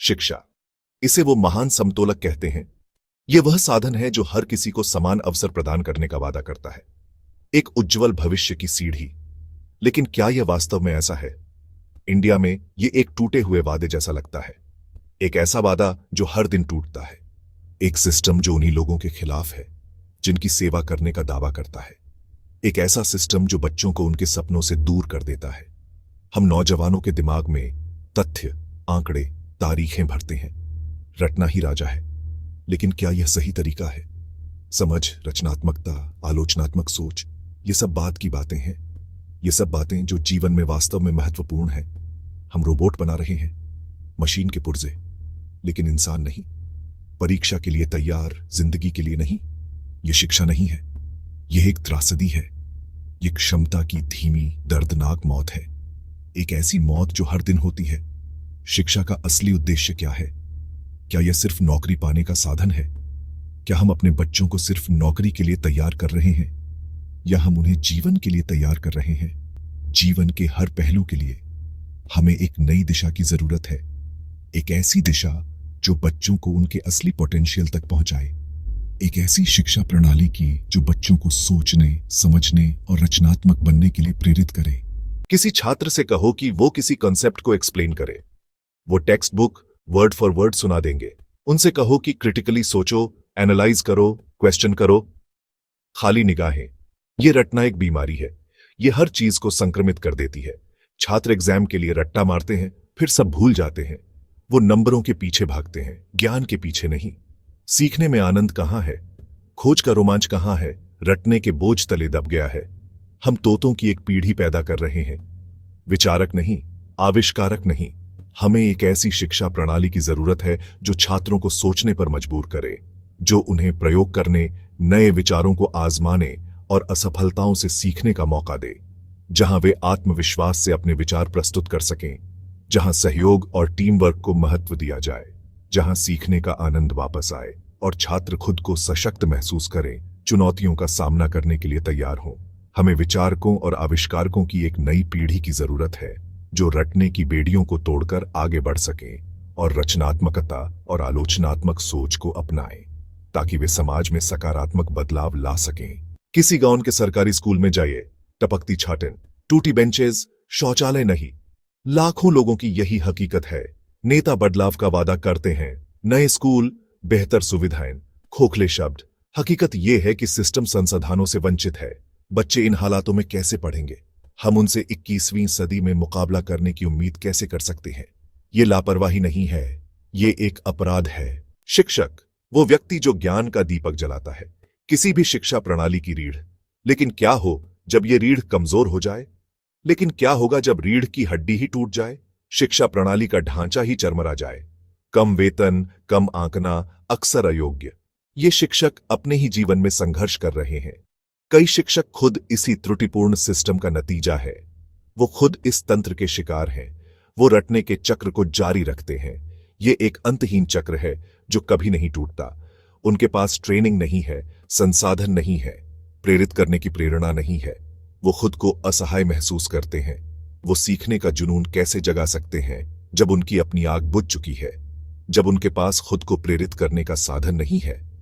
शिक्षा, इसे वो महान समतोलक कहते हैं। यह वह साधन है जो हर किसी को समान अवसर प्रदान करने का वादा करता है, एक उज्जवल भविष्य की सीढ़ी। लेकिन क्या यह वास्तव में ऐसा है? इंडिया में यह एक टूटे हुए वादे जैसा लगता है, एक ऐसा वादा जो हर दिन टूटता है, एक सिस्टम जो उन्हीं लोगों के खिलाफ है जिनकी सेवा करने का दावा करता है, एक ऐसा सिस्टम जो बच्चों को उनके सपनों से दूर कर देता है। हम नौजवानों के दिमाग में तथ्य, आंकड़े, तारीखें भरते हैं, रटना ही राजा है। लेकिन क्या यह सही तरीका है? समझ, रचनात्मकता, आलोचनात्मक सोच, ये सब बात की बातें हैं। ये सब बातें जो जीवन में वास्तव में महत्वपूर्ण हैं। हम रोबोट बना रहे हैं, मशीन के पुर्जे, लेकिन इंसान नहीं। परीक्षा के लिए तैयार, जिंदगी के लिए नहीं। यह शिक्षा नहीं है, यह एक त्रासदी है। यह क्षमता की धीमी, दर्दनाक मौत है, एक ऐसी मौत जो हर दिन होती है। शिक्षा का असली उद्देश्य क्या है? क्या यह सिर्फ नौकरी पाने का साधन है? क्या हम अपने बच्चों को सिर्फ नौकरी के लिए तैयार कर रहे हैं, या हम उन्हें जीवन के लिए तैयार कर रहे हैं? जीवन के हर पहलू के लिए हमें एक नई दिशा की जरूरत है, एक ऐसी दिशा जो बच्चों को उनके असली पोटेंशियल तक पहुंचाए, एक ऐसी शिक्षा प्रणाली की जो बच्चों को सोचने, समझने और रचनात्मक बनने के लिए प्रेरित करे। किसी छात्र से कहो कि वो किसी कॉन्सेप्ट को एक्सप्लेन करे, वो text book word for word सुना देंगे। उनसे कहो कि क्रिटिकली सोचो, एनालाइज करो, क्वेश्चन करो। खाली निगाहें, ये रटना एक बीमारी है, ये हर चीज को संक्रमित कर देती है। छात्र एग्जाम के लिए रट्टा मारते हैं, फिर सब भूल जाते हैं। वो नंबरों के पीछे भागते हैं, ज्ञान के पीछे नहीं। सीखने में आनंद कहाँ है? खोज का रोमांच कहाँ है? रटने के बोझ तले दब गया है। हम तोतों की एक पीढ़ी पैदा कर रहे हैं, विचारक नहीं, आविष्कारक नहीं। हमें एक ऐसी शिक्षा प्रणाली की जरूरत है जो छात्रों को सोचने पर मजबूर करे, जो उन्हें प्रयोग करने, नए विचारों को आजमाने और असफलताओं से सीखने का मौका दे, जहां वे आत्मविश्वास से अपने विचार प्रस्तुत कर सकें, जहां सहयोग और टीम वर्क को महत्व दिया जाए, जहां सीखने का आनंद वापस आए और छात्र खुद को सशक्त महसूस करें, चुनौतियों का सामना करने के लिए तैयार हों। हमें विचारकों और आविष्कारकों की एक नई पीढ़ी की जरूरत है जो रटने की बेड़ियों को तोड़कर आगे बढ़ सकें और रचनात्मकता और आलोचनात्मक सोच को अपनाएं, ताकि वे समाज में सकारात्मक बदलाव ला सकें। किसी गांव के सरकारी स्कूल में जाइए, टपकती छाटें, टूटी बेंचेस, शौचालय नहीं। लाखों लोगों की यही हकीकत है। नेता बदलाव का वादा करते हैं, नए स्कूल, बेहतर सुविधाएं, खोखले शब्द। हकीकत यह है कि सिस्टम संसाधनों से वंचित है। बच्चे इन हालातों में कैसे पढ़ेंगे? हम उनसे 21वीं सदी में मुकाबला करने की उम्मीद कैसे कर सकते हैं? ये लापरवाही नहीं है, ये एक अपराध है। शिक्षक, वो व्यक्ति जो ज्ञान का दीपक जलाता है, किसी भी शिक्षा प्रणाली की रीढ़। लेकिन क्या हो जब ये रीढ़ कमजोर हो जाए? लेकिन क्या होगा जब रीढ़ की हड्डी ही टूट जाए, शिक्षा प्रणाली का ढांचा ही चरमरा जाए? कम वेतन, कम आंकना, अक्सर अयोग्य। ये शिक्षक अपने ही जीवन में संघर्ष कर रहे हैं। कई शिक्षक खुद इसी त्रुटिपूर्ण सिस्टम का नतीजा है। वो खुद इस तंत्र के शिकार हैं। वो रटने के चक्र को जारी रखते हैं। ये एक अंतहीन चक्र है जो कभी नहीं टूटता। उनके पास ट्रेनिंग नहीं है, संसाधन नहीं है, प्रेरित करने की प्रेरणा नहीं है। वो खुद को असहाय महसूस करते हैं। वो सीखने का जुनून कैसे जगा सकते हैं जब उनकी अपनी आग बुझ चुकी है, जब उनके पास खुद को प्रेरित करने का साधन नहीं है?